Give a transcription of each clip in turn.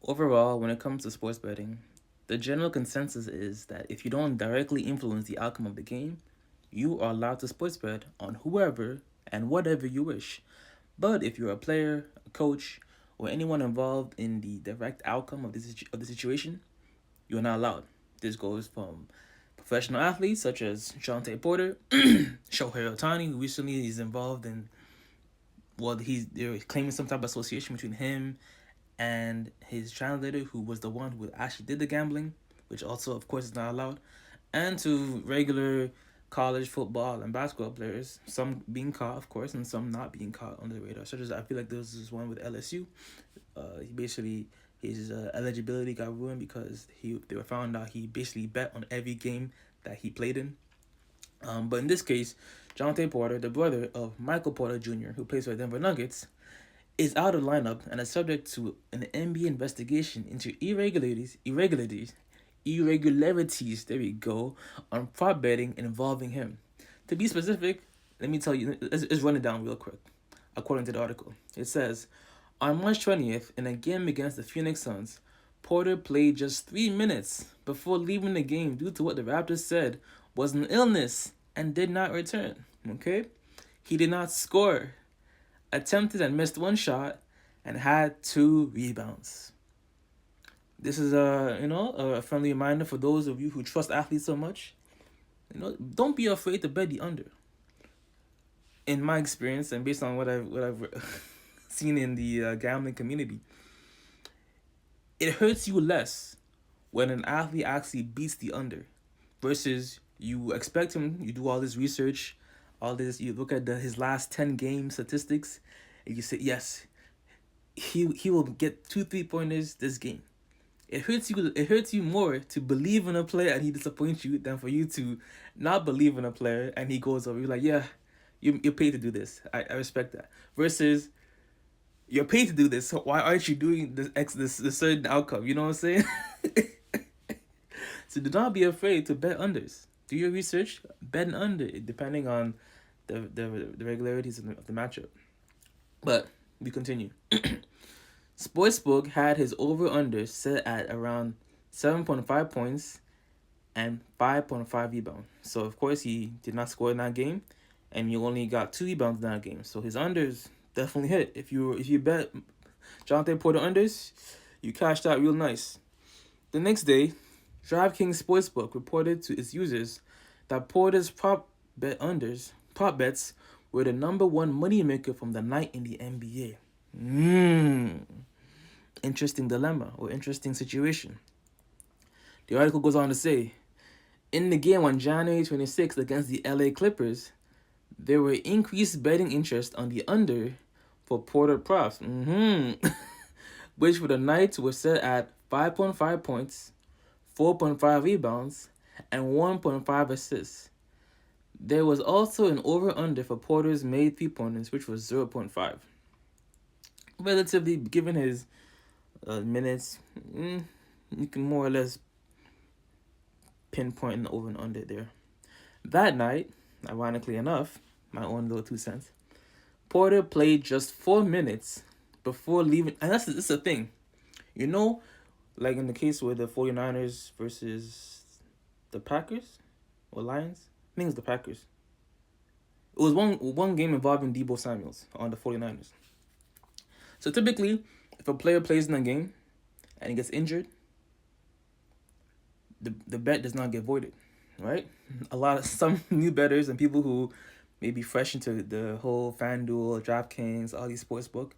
Overall, when it comes to sports betting, the general consensus is that if you don't directly influence the outcome of the game, you are allowed to sports bet on whoever and whatever you wish. But if you're a player, a coach, or anyone involved in the direct outcome of the situation, you're not allowed. This goes from professional athletes such as Jontay Porter, Shohei Ohtani, who recently is involved in, well, they're claiming some type of association between him and his translator, who was the one who actually did the gambling, which also, of course, is not allowed, and to regular college football and basketball players, some being caught, of course, and some not being caught on the radar. Such as I feel like there was this one with LSU. He basically his eligibility got ruined because they were found out he basically bet on every game that he played in. But in this case, Jontay Porter, the brother of Michael Porter Jr., who plays for the Denver Nuggets, is out of lineup and is subject to an NBA investigation into irregularities, there we go, on prop betting involving him. To be specific, let me tell you, let's run it down real quick. According to the article, it says, on March 20th, in a game against the Phoenix Suns, Porter played just 3 minutes before leaving the game due to what the Raptors said was an illness and did not return. Okay? He did not score, attempted and missed one shot, and had 2 rebounds. This is a friendly reminder for those of you who trust athletes so much. Don't be afraid to bet the under. In my experience, and based on what I've seen in the gambling community, it hurts you less when an athlete actually beats the under, versus you expect him. You do all this research, all this. You look at his last 10 game statistics, and you say yes, he will get 2 3 pointers this game. It hurts you. It hurts you more to believe in a player and he disappoints you than for you to not believe in a player and he goes over. You're like, yeah, you're paid to do this. I respect that. Versus you're paid to do this, so why aren't you doing this certain outcome? You know what I'm saying? So do not be afraid to bet unders. Do your research, bet an under, depending on the regularities of the matchup. But we continue. Sportsbook had his over-under set at around 7.5 points and 5.5 rebounds. So, of course, he did not score in that game, and he only got 2 rebounds in that game. So his unders definitely hit. If you bet Jontay Porter unders, you cashed out real nice. The next day, DraftKings Sportsbook reported to its users that Porter's prop bets were the number one moneymaker from the night in the NBA. Interesting dilemma or interesting situation. The article goes on to say, in the game on January 26th against the LA Clippers, there were increased betting interest on the under for Porter props, which for the night was set at 5.5 points, 4.5 rebounds, and 1.5 assists. There was also an over-under for Porter's made 3-pointers, which was 0.5. Relatively, given his minutes, you can more or less pinpoint an over and under there. That night, ironically enough, my own little 2 cents, Porter played just 4 minutes before leaving. And this is the thing. Like in the case with the 49ers versus the Packers or Lions, I think it was the Packers. It was one game involving Deebo Samuels on the 49ers. So typically, if a player plays in a game and he gets injured, the bet does not get voided, right? Some new bettors and people who may be fresh into the whole FanDuel, DraftKings, all these sportsbook,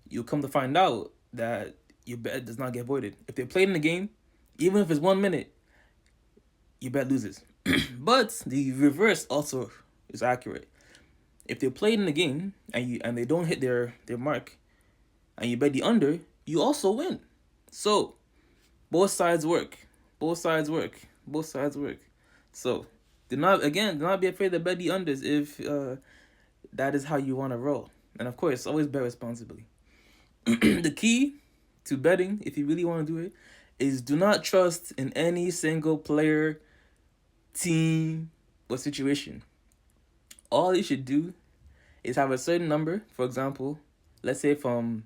you'll come to find out that your bet does not get voided. If they played in the game, even if it's 1 minute, your bet loses. But the reverse also is accurate. If they played in the game and they don't hit their mark, and you bet the under, you also win. So both sides work. Both sides work. So do not be afraid to bet the unders if that is how you want to roll. And of course, always bet responsibly. The key to betting, if you really want to do it, is do not trust in any single player, team, or situation. All you should do is have a certain number. For example, let's say from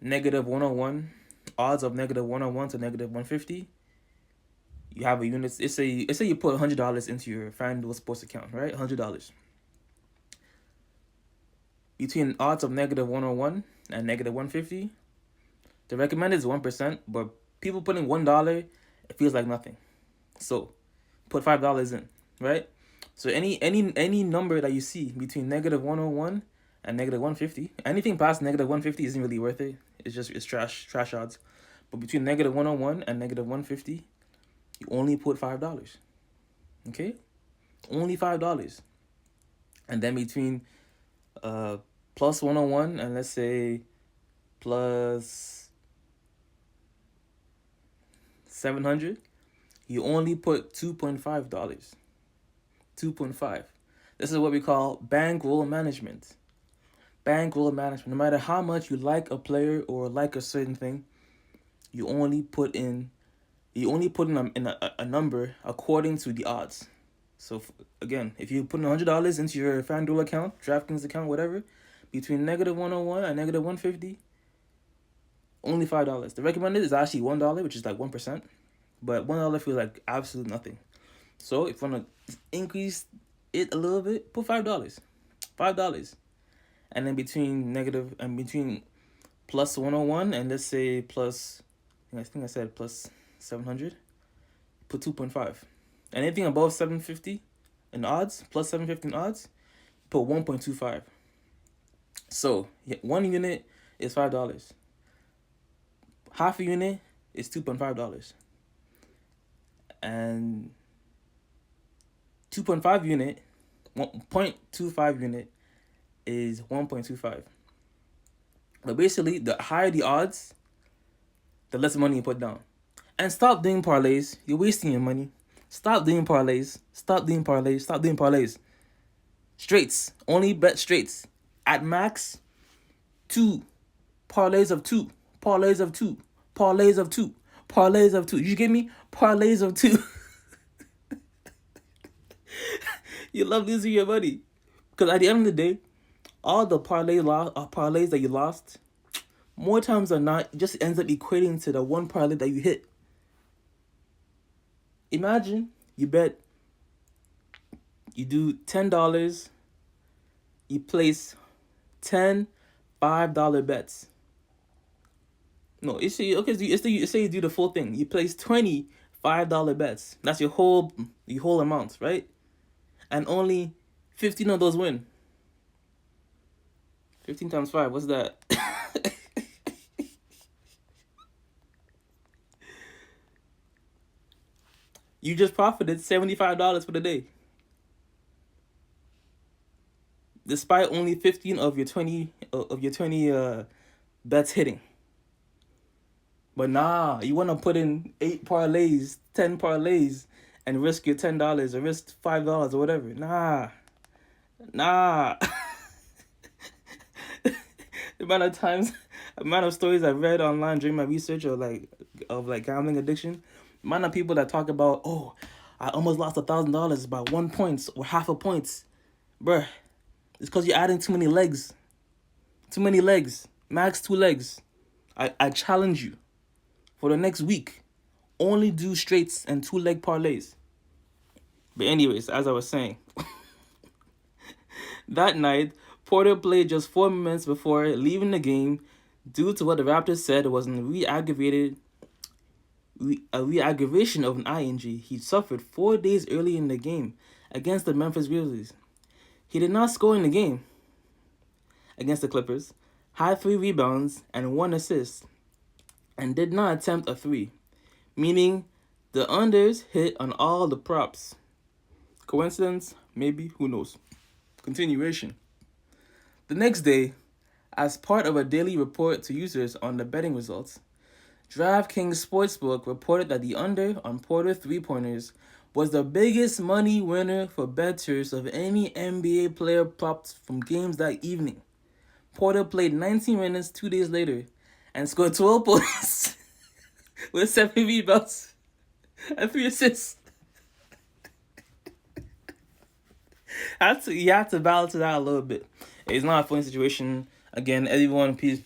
negative 101, odds of negative 101 to negative 150. You have a unit. Let's say you put $100 into your FanDuel sports account, right? $100. Between odds of negative 101 and negative 150, the recommended is 1%, but people putting $1, it feels like nothing. So put $5 in, right? So any number that you see between negative 101 and negative 150, anything past negative 150 isn't really worth it. It's trash odds. But between negative 101 and negative 150, you only put $5. Okay? Only $5. And then between plus 101 and let's say plus 700, you only put $2.5. 2.5. This is what we call bankroll management. Bankroll management. No matter how much you like a player or like a certain thing, you only put in a number according to the odds. So again, if you put $100 into your FanDuel account, DraftKings account, whatever, between negative 101 and negative 150, only $5. The recommended is actually $1, which is like 1%, but $1 feels like absolute nothing. So if you want to increase it a little bit, put $5. $5. And then between plus 101 and let's say plus, I think I said plus 700, put 2.5. And anything above 750 in odds, plus 750 in odds, put 1.25. So 1 unit is $5. Half a unit is $2.5. And 2.5 unit, 0.25 unit is 1.25. But basically, the higher the odds, the less money you put down. And stop doing parlays. You're wasting your money. Stop doing parlays. Stop doing parlays. Stop doing parlays. Straights. Only bet straights. At max, 2. Parlays of 2. Parlays of 2. Parlays of 2. Parlays of 2. You get me? Parlays of 2. You love losing your money. Because at the end of the day, all the parlays that you lost, more times than not, it just ends up equating to the one parlay that you hit. Imagine you do $10, you place 10 $5 bets. No, you say you do the full thing. You place 20 $5 bets. That's your whole amount, right? And only 15 of those win. 15 times 5, what's that? You just profited $75 for the day. Despite only 15 of your 20 bets hitting. But nah, you want to put in 8 parlays, 10 parlays, and risk your $10 or risk $5 or whatever. Nah. The amount of stories I've read online during my research of gambling addiction, the amount of people that talk about, oh, I almost lost $1,000 by 1 point or half a point. Bruh, it's because you're adding too many legs. Too many legs. Max 2 legs. I challenge you. For the next week, only do straights and 2-leg parlays. But anyways, as I was saying, that night, Porter played just 4 minutes before leaving the game due to what the Raptors said was a re-aggravation of an eye injury he suffered 4 days early in the game against the Memphis Grizzlies. He did not score in the game against the Clippers, had 3 rebounds and 1 assist, and did not attempt a 3, meaning the unders hit on all the props. Coincidence? Maybe. Who knows? Continuation. The next day, as part of a daily report to users on the betting results, DraftKings Sportsbook reported that the under on Porter 3-pointers was the biggest money winner for bettors of any NBA player props from games that evening. Porter played 19 minutes 2 days later and scored 12 points with 7 rebounds and 3 assists. You have to balance it out a little bit. It's not a funny situation. Again, everyone, please